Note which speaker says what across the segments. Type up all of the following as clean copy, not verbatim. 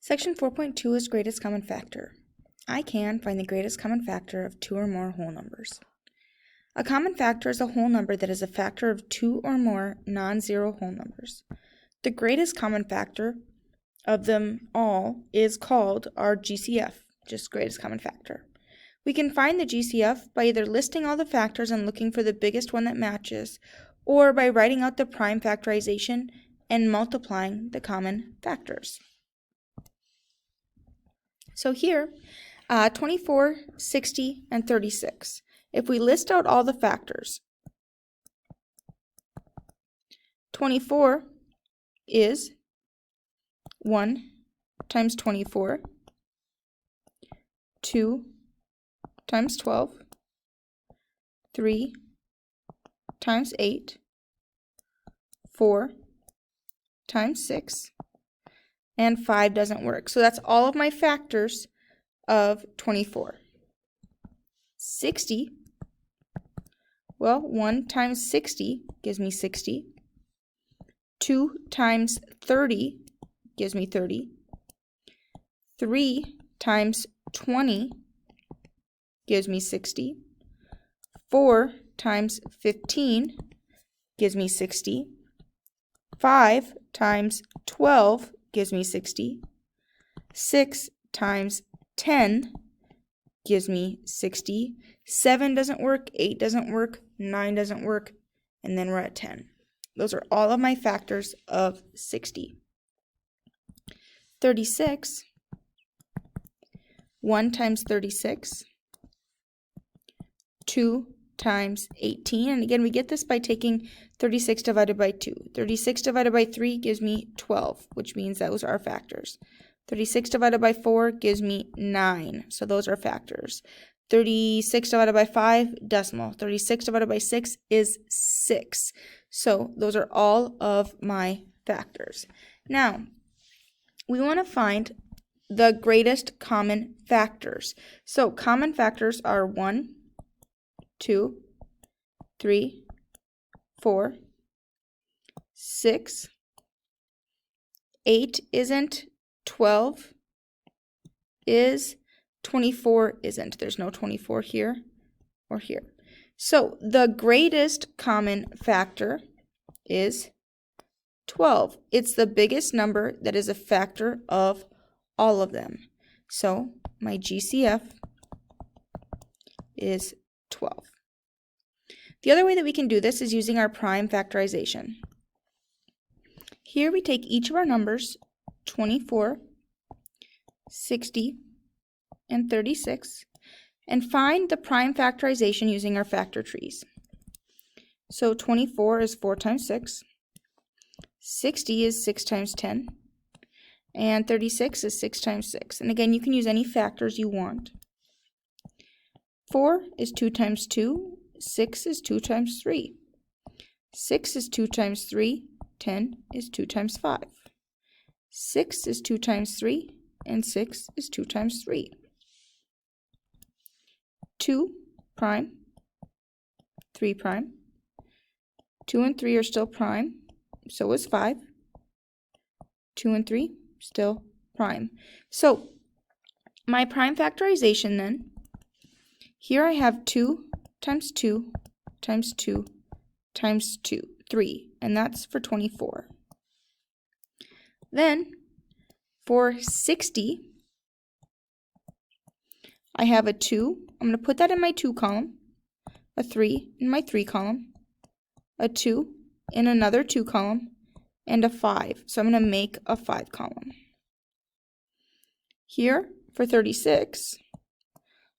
Speaker 1: Section 4.2 is greatest common factor. I can find the greatest common factor of two or more whole numbers. A common factor is a whole number that is a factor of two or more non-zero whole numbers. The greatest common factor of them all is called our GCF, just greatest common factor. We can find the GCF by either listing all the factors and looking for the biggest one that matches, or by writing out the prime factorization and multiplying the common factors. So here, 24, 60, and 36. If we list out all the factors, 24 is 1 times 24, 2 times 12, 3 times 8, 4 times 6, and 5 doesn't work. So that's all of my factors of 24. 60, well, 1 times 60 gives me 60. 2 times 30 gives me 30. 3 times 20 gives me 60. 4 times 15 gives me 60. 5 times 12 gives me 60. 6 times 10 gives me 60. 7 doesn't work, 8 doesn't work, 9 doesn't work, and then we're at 10. Those are all of my factors of 60. 36, 1 times 36, 2 times 18, and again we get this by taking 36 divided by 2. 36 divided by 3 gives me 12, which means those are factors. 36 divided by 4 gives me 9, so those are factors. 36 divided by 5, decimal. 36 divided by 6 is 6. So those are all of my factors. Now, we want to find the greatest common factors. So common factors are 1, 2, 3, 4, 6, 8 isn't, 12 is, 24 isn't. There's no 24 here or here. So the greatest common factor is 12. It's the biggest number that is a factor of all of them. So my GCF is 12. The other way that we can do this is using our prime factorization. Here we take each of our numbers, 24, 60, and 36, and find the prime factorization using our factor trees. So 24 is 4 times 6, 60 is 6 times 10, and 36 is 6 times 6. And again, you can use any factors you want. 4 is 2 times 2, 6 is 2 times 3, 6 is 2 times 3, 10 is 2 times 5. 6 is 2 times 3, and 6 is 2 times 3. 2 prime, 3 prime. 2 and 3 are still prime, so is 5. 2 and 3 still prime. So my prime factorization then, here I have 2 times 2 times 2 times 2, 3, and that's for 24. Then for 60, I have a 2. I'm going to put that in my 2 column, a 3 in my 3 column, a 2 in another 2 column, and a 5. So I'm going to make a 5 column. Here for 36,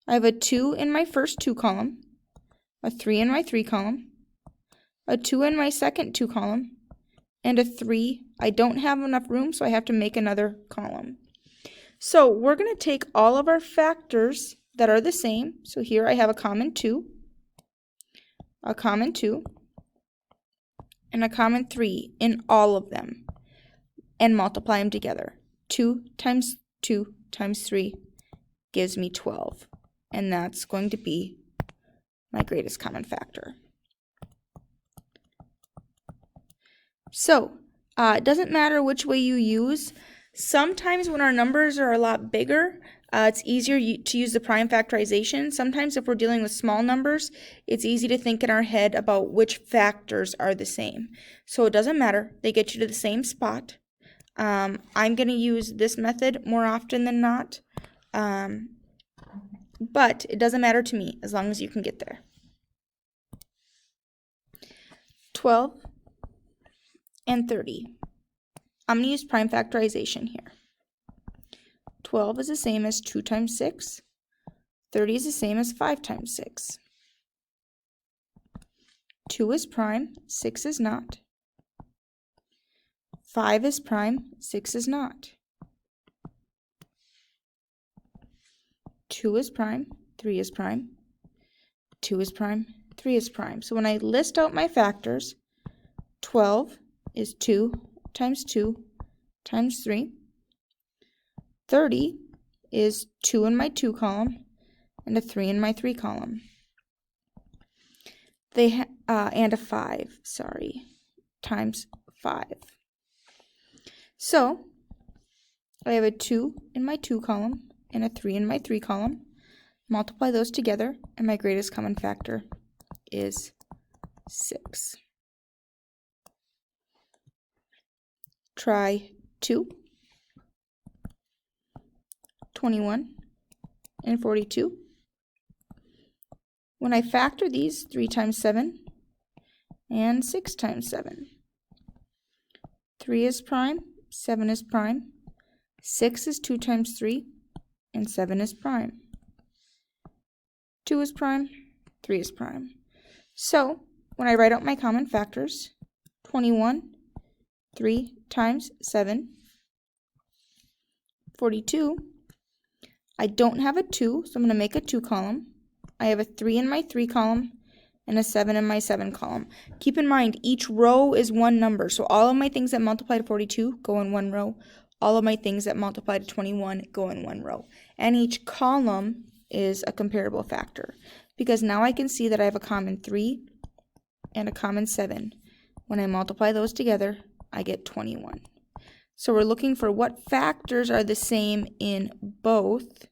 Speaker 1: I have a 2 in my first 2 column, a 3 in my 3 column, a 2 in my second 2 column, and a 3. I don't have enough room, so I have to make another column. So we're going to take all of our factors that are the same. So here I have a common 2, a common 2, and a common 3 in all of them, and multiply them together. 2 times 2 times 3 gives me 12, and that's going to be my greatest common factor. So it doesn't matter which way you use Sometimes when our numbers are a lot bigger, it's easier to use the prime factorization. Sometimes if we're dealing with small numbers, it's easy to think in our head about which factors are the same. So it doesn't matter. They get you to the same spot. I'm going to use this method more often than not. But it doesn't matter to me as long as you can get there. 12 and 30. I'm going to use prime factorization here. 12 is the same as 2 times 6. 30 is the same as 5 times 6. 2 is prime, 6 is not. 5 is prime, 6 is not. 2 is prime, 3 is prime. 2 is prime, 3 is prime. So when I list out my factors, 12 is 2 times 2 times 3. 30 is 2 in my 2 column and a 3 in my 3 column. And a 5, times 5. So I have a 2 in my 2 column and a 3 in my 3 column. Multiply those together, and my greatest common factor is 6. Try 2, 21, and 42. When I factor these, 3 times 7 and 6 times 7. 3 is prime, 7 is prime, 6 is 2 times 3, and 7 is prime. 2 is prime, 3 is prime. So, when I write out my common factors, 21, 3 times 7, 42, I don't have a 2, so I'm going to make a 2 column. I have a 3 in my 3 column and a 7 in my 7 column. Keep in mind, each row is one number, so all of my things that multiply to 42 go in one row. All of my things that multiply to 21 go in one row. And each column is a comparable factor, because now I can see that I have a common 3 and a common 7. When I multiply those together, I get 21. So we're looking for what factors are the same in both,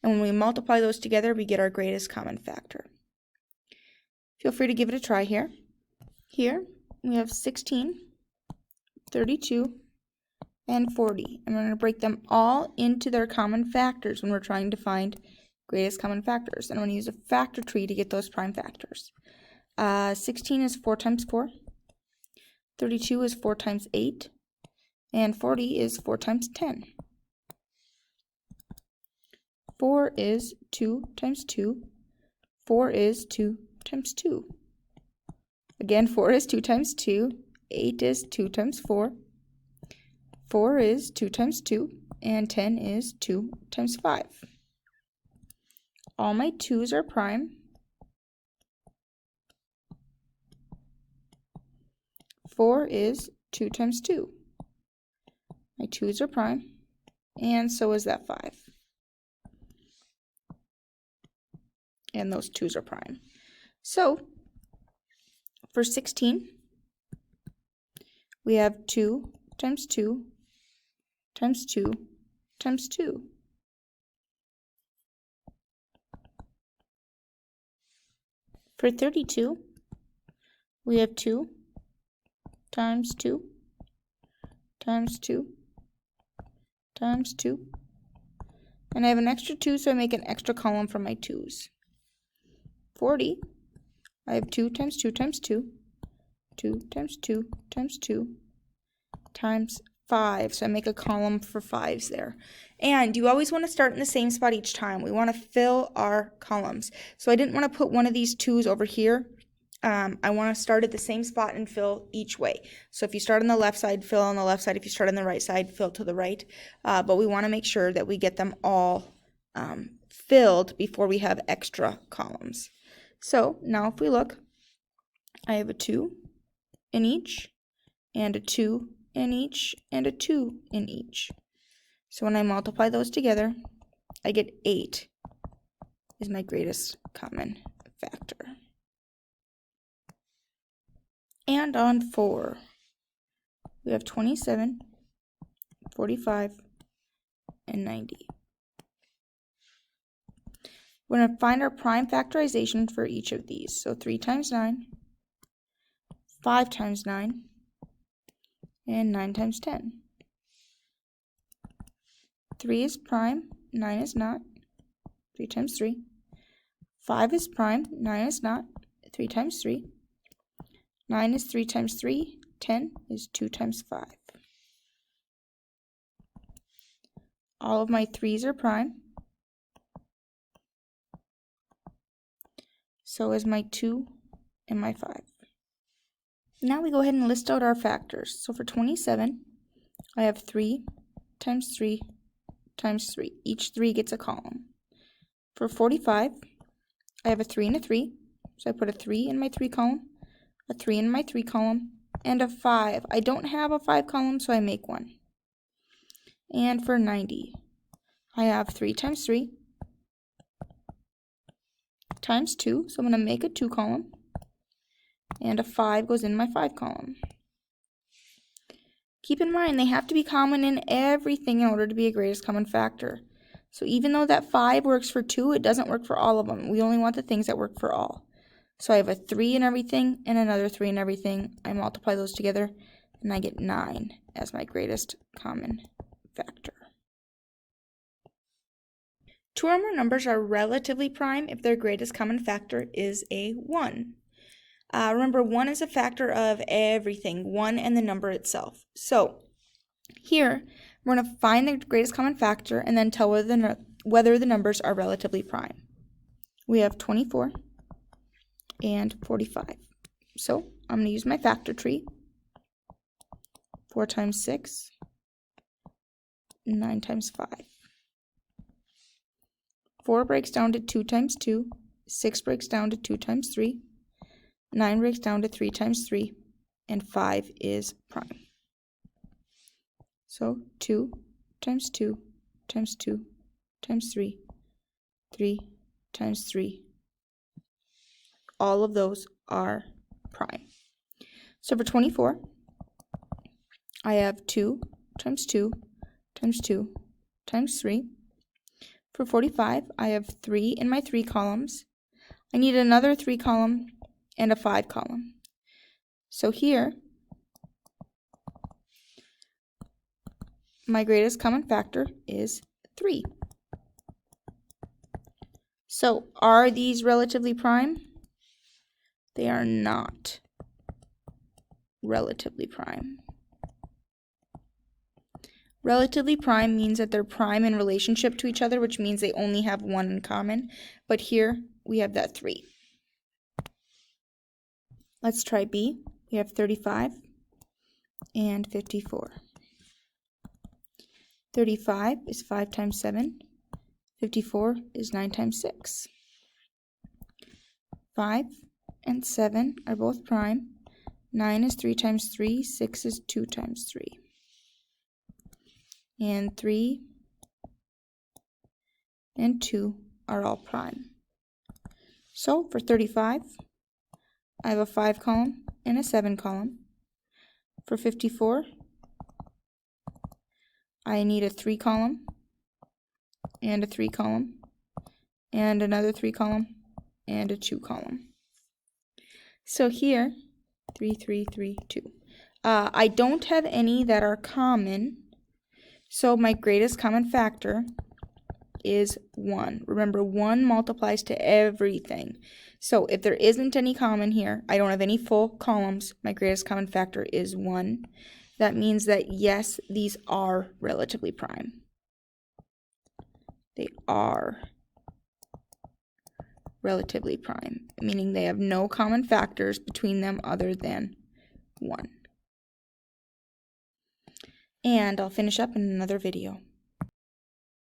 Speaker 1: and when we multiply those together, we get our greatest common factor. Feel free to give it a try here. Here we have 16, 32, and 40, and we're going to break them all into their common factors when we're trying to find greatest common factors. And I'm going to use a factor tree to get those prime factors. 16 is 4 times 4, 32 is 4 times 8, and 40 is 4 times 10. 4 is 2 times 2. 4 is 2 times 2. Again, 4 is 2 times 2. 8 is 2 times 4. 4 is 2 times 2. And 10 is 2 times 5. All my 2's are prime. 4 is 2 times 2. My 2's are prime. And so is that 5. And those 2's are prime. So, for 16, we have 2 times 2 times 2 times 2. For 32, we have 2 times 2 times 2 times 2. And I have an extra 2, so I make an extra column for my 2's. 40, I have 2 times 2 times 2, 2 times 2 times 2, times 5. So I make a column for 5's there. And you always want to start in the same spot each time. We want to fill our columns. So I didn't want to put one of these 2's over here. I want to start at the same spot and fill each way. So if you start on the left side, fill on the left side. If you start on the right side, fill to the right. But we want to make sure that we get them all filled before we have extra columns. So now if we look, I have a 2 in each, and a 2 in each, and a 2 in each. So when I multiply those together, I get 8 is my greatest common factor. And on 4, we have 27, 45, and 90. We're going to find our prime factorization for each of these. So 3 times 9, 5 times 9, and 9 times 10. 3 is prime, 9 is not. 3 times 3. 5 is prime, 9 is not. 3 times 3. 9 is 3 times 3. 10 is 2 times 5. All of my 3's are prime. So is my 2 and my 5. Now we go ahead and list out our factors. So for 27, I have 3 times 3 times 3. Each 3 gets a column. For 45, I have a 3 and a 3. So I put a 3 in my 3 column, a 3 in my 3 column, and a 5. I don't have a 5 column, so I make one. And for 90, I have 3 times 3 times 2. So I'm going to make a 2 column. And a 5 goes in my 5 column. Keep in mind, they have to be common in everything in order to be a greatest common factor. So even though that 5 works for 2, it doesn't work for all of them. We only want the things that work for all. So I have a 3 in everything and another 3 in everything. I multiply those together and I get 9 as my greatest common factor. 2 or more numbers are relatively prime if their greatest common factor is a 1. Remember, 1 is a factor of everything, 1 and the number itself. So here, we're going to find the greatest common factor and then tell whether the numbers are relatively prime. We have 24 and 45. So I'm going to use my factor tree. 4 times 6, 9 times 5. 4 breaks down to 2 times 2, 6 breaks down to 2 times 3, 9 breaks down to 3 times 3, and 5 is prime. So 2 times 2 times 2 times 3, 3 times 3. All of those are prime. So for 24, I have 2 times 2 times 2 times 3. For 45, I have 3 in my 3 columns. I need another 3 column and a 5 column. So here, my greatest common factor is 3. So are these relatively prime? They are not relatively prime. Relatively prime means that they're prime in relationship to each other, which means they only have 1 in common. But here, we have that 3. Let's try B. We have 35 and 54. 35 is 5 times 7. 54 is 9 times 6. 5 and 7 are both prime. 9 is 3 times 3. 6 is 2 times 3. And 3 and 2 are all prime. So for 35, I have a 5 column and a 7 column. For 54, I need a 3 column and a 3 column and another 3 column and a 2 column. So here, 3, 3, 3, 2. I don't have any that are common, so my greatest common factor is 1. Remember, 1 multiplies to everything. So if there isn't any common here, I don't have any full columns, my greatest common factor is 1. That means that, yes, these are relatively prime. They are relatively prime, meaning they have no common factors between them other than 1. And I'll finish up in another video.